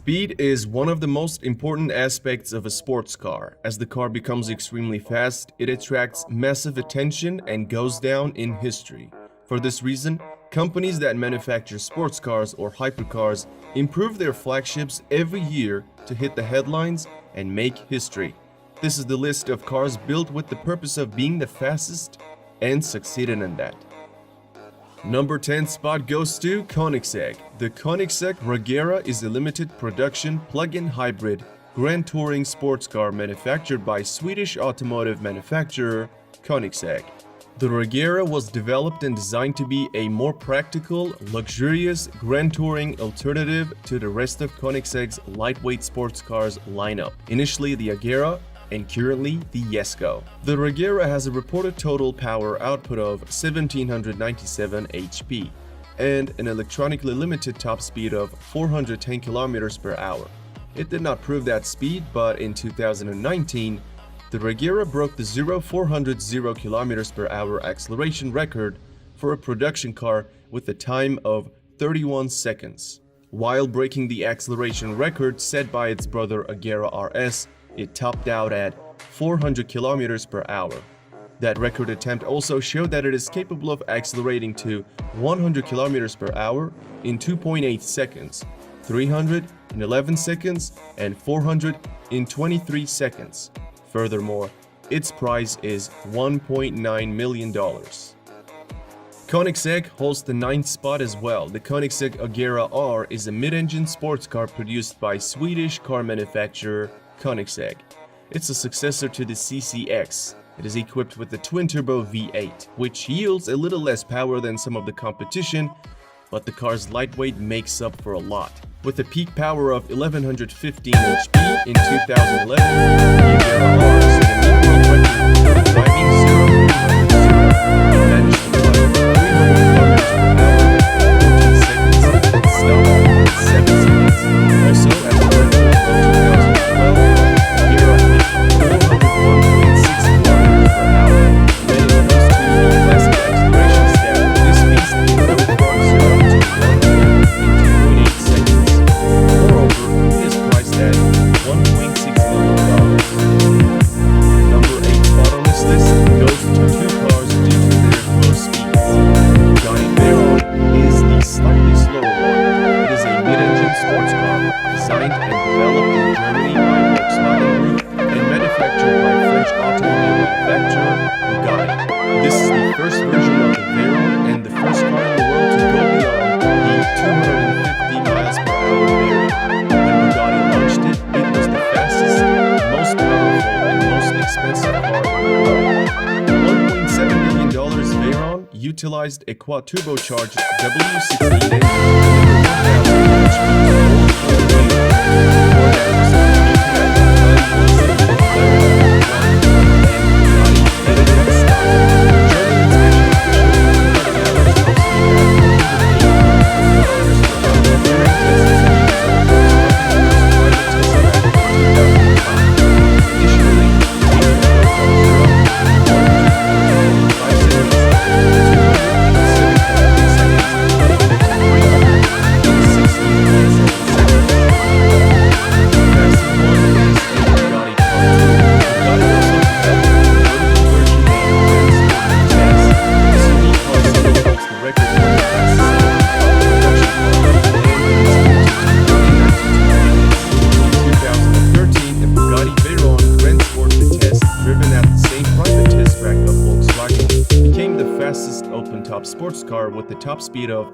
Speed is one of the most important aspects of a sports car. As the car becomes extremely fast, it attracts massive attention and goes down in history. For this reason, companies that manufacture sports cars or hypercars improve their flagships every year to hit the headlines and make history. This is the list of cars built with the purpose of being the fastest and succeeded in that. Number 10 spot goes to Koenigsegg. The Koenigsegg Regera is a limited production plug-in hybrid grand touring sports car manufactured by Swedish automotive manufacturer Koenigsegg. The Regera was developed and designed to be a more practical, luxurious grand touring alternative to the rest of Koenigsegg's lightweight sports cars lineup. Initially the Agera, and currently the Jesko. The Regera has a reported total power output of 1797 HP and an electronically limited top speed of 410 km per hour. It did not prove that speed, but in 2019, the Regera broke the 0-400 km per hour acceleration record for a production car with a time of 31 seconds. While breaking the acceleration record set by its brother Agera RS, it topped out at 400 km per hour. That record attempt also showed that it is capable of accelerating to 100 km per hour in 2.8 seconds, 300 in 11 seconds, and 400 in 23 seconds. Furthermore, its price is $1.9 million. Koenigsegg holds the 9th spot as well. The Koenigsegg Agera R is a mid-engine sports car produced by Swedish car manufacturer Koenigsegg. It's a successor to the CCX. It is equipped with the twin-turbo V8, which yields a little less power than some of the competition, but the car's lightweight makes up for a lot. With a peak power of 1115 HP in 2011, the Agera R set a new world record, driving 0-100 and managed to fly 300 km per hour in 14 seconds and stop in 7 seconds. Also, at the end of 2012, Agera hit 401.6 km per hour, getting close to the classic acceleration stat. This beast can go from 0 to 100 in 2.8 seconds. Moreover, it is priced at $1.6 million. Number 8 spot on this list goes to two cars due to their low speeds. Bugatti Veyron is the slightly slower one. It is a mid-engine sports car designed and developed in Germany by Volkswagen Group and manufactured by French automobile manufacturer Bugatti. This is the first version of the Veyron and the first car in the world to go beyond the 250 miles per hour variant. When Bugatti launched it, it was the fastest, most powerful, and most expensive car in the world. The $1.7 million Veyron utilized a quad-turbocharged W16 engine with 1,000 open-top sports car with a top speed of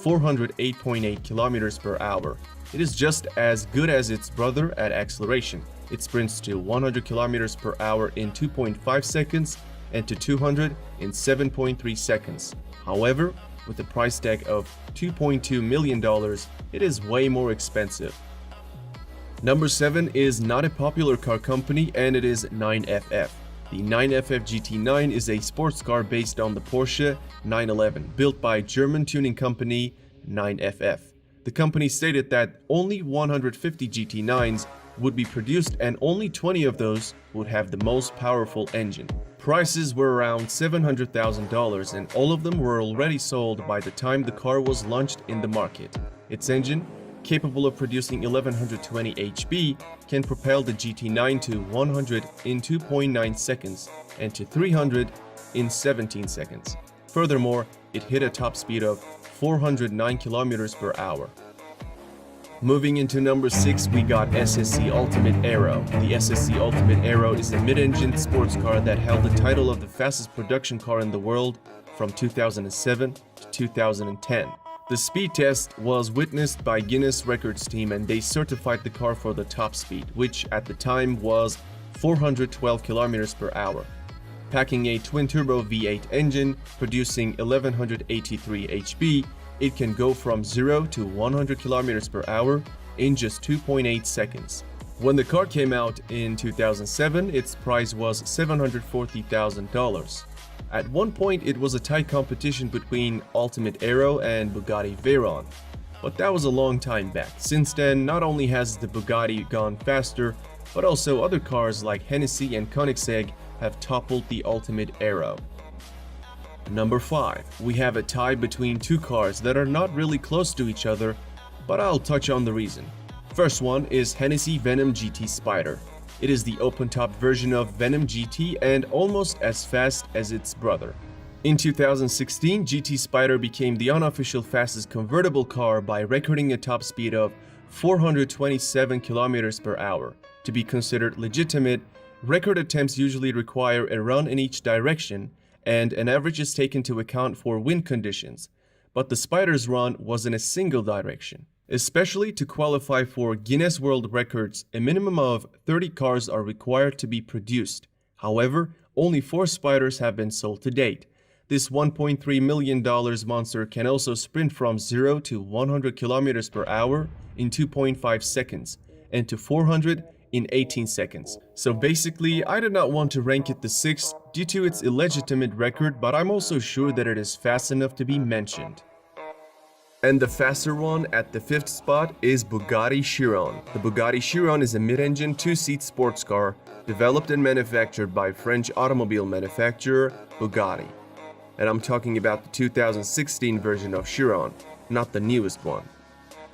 408.8 km per hour. It is just as good as its brother at acceleration. It sprints to 100 km per hour in 2.5 seconds and to 200 in 7.3 seconds. However, with a price tag of $2.2 million, it is way more expensive. Number 7 is not a popular car company, and it is 9FF. The 9FF GT9 is a sports car based on the Porsche 911, built by German tuning company 9FF. The company stated that only 150 GT9s would be produced and only 20 of those would have the most powerful engine. Prices were around $700,000 and all of them were already sold by the time the car was launched in the market. Its engine capable of producing 1120 HP, can propel the GT9 to 100 in 2.9 seconds and to 300 in 17 seconds. Furthermore, it hit a top speed of 409 km per hour. Moving into number 6, we got SSC Ultimate Aero. The SSC Ultimate Aero is a mid-engine sports car that held the title of the fastest production car in the world from 2007 to 2010. The speed test was witnessed by Guinness Records team, and they certified the car for the top speed, which at the time was 412 km per hour. Packing a twin-turbo V8 engine, producing 1183 HP, it can go from 0 to 100 km per hour in just 2.8 seconds. When the car came out in 2007, its price was $740,000. At one point, it was a tight competition between Ultimate Aero and Bugatti Veyron, but that was a long time back. Since then, not only has the Bugatti gone faster, but also other cars like Hennessy and Koenigsegg have toppled the Ultimate Aero. Number 5. We have a tie between two cars that are not really close to each other, but I'll touch on the reason. First one is Hennessy Venom GT Spider. It is the open-top version of Venom GT and almost as fast as its brother. In 2016, GT Spider became the unofficial fastest convertible car by recording a top speed of 427 km per hour. To be considered legitimate, record attempts usually require a run in each direction, and an average is taken into account for wind conditions, but the Spider's run was in a single direction. Especially to qualify for Guinness World Records, a minimum of 30 cars are required to be produced. However, only 4 Spiders have been sold to date. This $1.3 million monster can also sprint from 0 to 100 km per hour in 2.5 seconds and to 400 in 18 seconds. So basically, I did not want to rank it the 6th due to its illegitimate record, but I'm also sure that it is fast enough to be mentioned. And the faster one at the 5th spot is Bugatti Chiron. The Bugatti Chiron is a mid-engine 2-seat sports car developed and manufactured by French automobile manufacturer Bugatti. And I'm talking about the 2016 version of Chiron, not the newest one.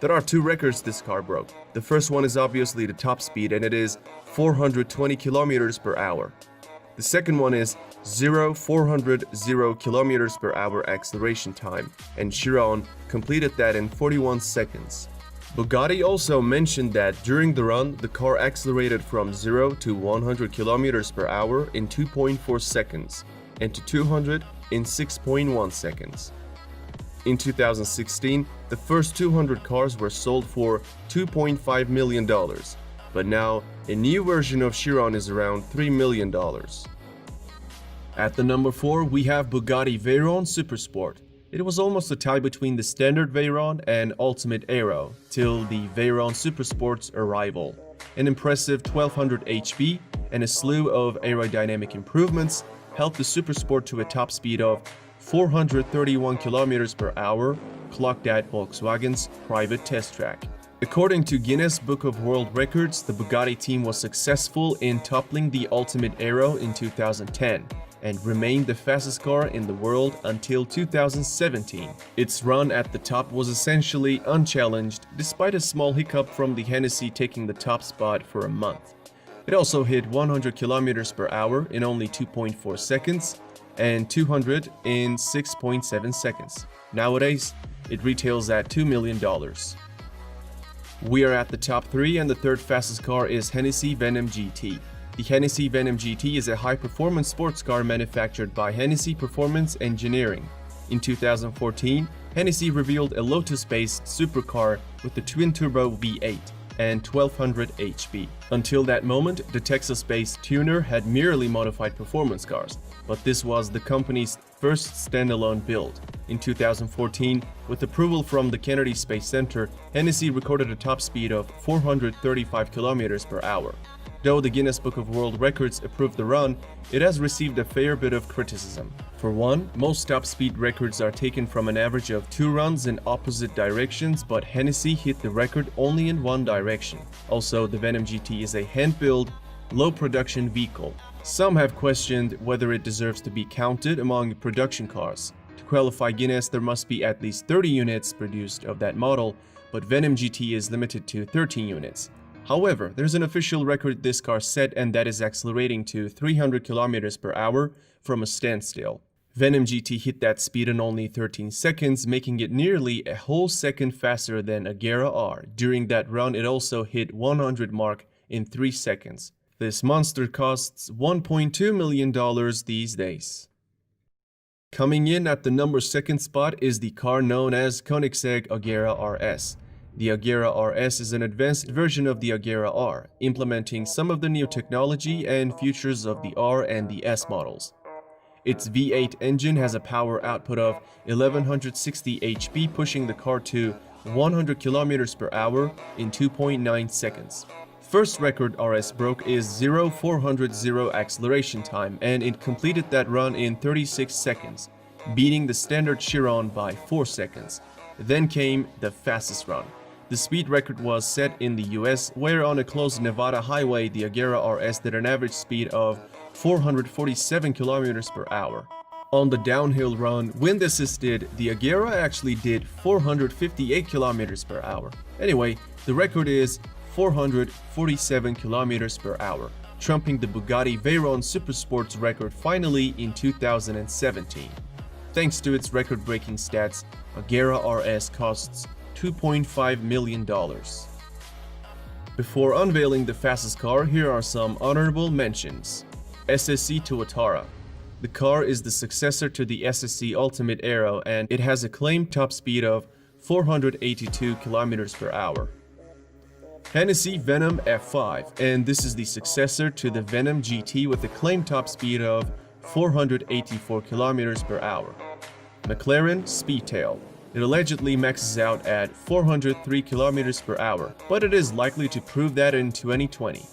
There are 2 records this car broke. The first one is obviously the top speed, and it is 420 km per hour. The second one is 400 km per hour acceleration time, and Chiron completed that in 41 seconds. Bugatti also mentioned that during the run, the car accelerated from 0 to 100 km per hour in 2.4 seconds and to 200 in 6.1 seconds. In 2016, the first 200 cars were sold for $2.5 million, but now a new version of Chiron is around $3 million. At the number 4, we have Bugatti Veyron Supersport. It was almost a tie between the standard Veyron and Ultimate Aero till the Veyron Supersport's arrival. An impressive 1200 HP and a slew of aerodynamic improvements helped the Supersport to a top speed of 431 km per hour, clocked at Volkswagen's private test track. According to Guinness Book of World Records, the Bugatti team was successful in toppling the Ultimate Aero in 2010 and remained the fastest car in the world until 2017. Its run at the top was essentially unchallenged, despite a small hiccup from the Hennessy taking the top spot for a month. It also hit 100 km per hour in only 2.4 seconds and 200 in 6.7 seconds. Nowadays, it retails at $2 million. We are at the top 3, and the third fastest car is Hennessy Venom GT. The Hennessy Venom GT is a high-performance sports car manufactured by Hennessy Performance Engineering. In 2014, Hennessy revealed a Lotus-based supercar with the twin-turbo V8 and 1200 HP. Until that moment, the Texas-based tuner had merely modified performance cars, but this was the company's first standalone build. In 2014, with approval from the Kennedy Space Center, Hennessy recorded a top speed of 435 km per hour. Though the Guinness Book of World Records approved the run, it has received a fair bit of criticism. For one, most top speed records are taken from an average of 2 runs in opposite directions, but Hennessy hit the record only in one direction. Also, the Venom GT is a hand-built, low-production vehicle. Some have questioned whether it deserves to be counted among production cars. To qualify Guinness, there must be at least 30 units produced of that model, but Venom GT is limited to 13 units. However, there's an official record this car set, and that is accelerating to 300 km per hour from a standstill. Venom GT hit that speed in only 13 seconds, making it nearly a whole second faster than Agera R. During that run, it also hit 100 mark in 3 seconds. This monster costs $1.2 million these days. Coming in at the number 2nd spot is the car known as Koenigsegg Agera RS. The Agera RS is an advanced version of the Agera R, implementing some of the new technology and features of the R and the S models. Its V8 engine has a power output of 1160 HP, pushing the car to 100 km per hour in 2.9 seconds. First record RS broke is 0-400 acceleration time, and it completed that run in 36 seconds, beating the standard Chiron by 4 seconds. Then came the fastest run. The speed record was set in the US, where on a closed Nevada highway, the Agera RS did an average speed of 447 km per hour. On the downhill run, wind assisted, the Agera actually did 458 km per hour. Anyway, the record is 447 km per hour, trumping the Bugatti Veyron Supersport's record finally in 2017. Thanks to its record-breaking stats, Agera RS costs $2.5 million. Before unveiling the fastest car, here are some honorable mentions. SSC Tuatara. The car is the successor to the SSC Ultimate Aero, and it has a claimed top speed of 482 km per hour. Hennessy Venom F5, and this is the successor to the Venom GT with a claimed top speed of 484 km per hour. McLaren Speedtail. It allegedly maxes out at 403 km per hour, but it is likely to prove that in 2020.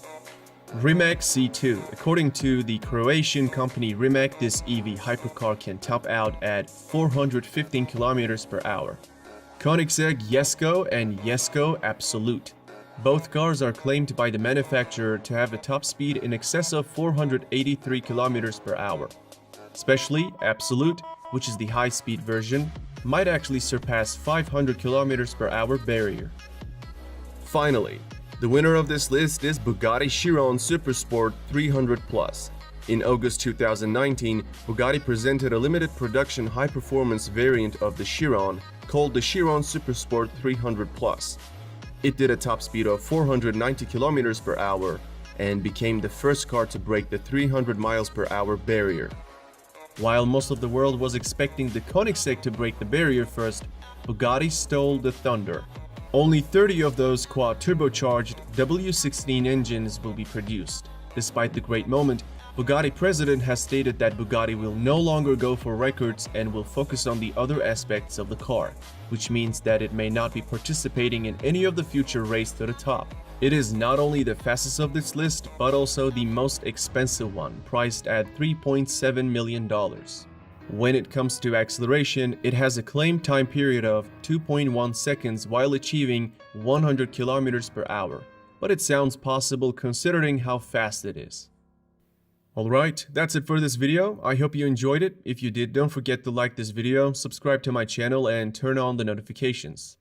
Rimac C2. According to the Croatian company Rimac, this EV hypercar can top out at 415 km per hour. Koenigsegg Jesko and Jesko Absolute. Both cars are claimed by the manufacturer to have a top speed in excess of 483 km per hour. Especially Absolute, which is the high-speed version, might actually surpass 500 km per hour barrier. Finally, the winner of this list is Bugatti Chiron Supersport 300 Plus. In August 2019, Bugatti presented a limited production high-performance variant of the Chiron called the Chiron Supersport 300 Plus. It did a top speed of 490 km per hour and became the first car to break the 300 miles per hour barrier. While most of the world was expecting the Koenigsegg to break the barrier first, Bugatti stole the thunder. Only 30 of those quad-turbocharged W16 engines will be produced. Despite the great moment, Bugatti president has stated that Bugatti will no longer go for records and will focus on the other aspects of the car, which means that it may not be participating in any of the future race to the top. It is not only the fastest of this list, but also the most expensive one, priced at $3.7 million. When it comes to acceleration, it has a claimed time period of 2.1 seconds while achieving 100 km per hour, but it sounds possible considering how fast it is. Alright, that's it for this video. I hope you enjoyed it. If you did, don't forget to like this video, subscribe to my channel, and turn on the notifications.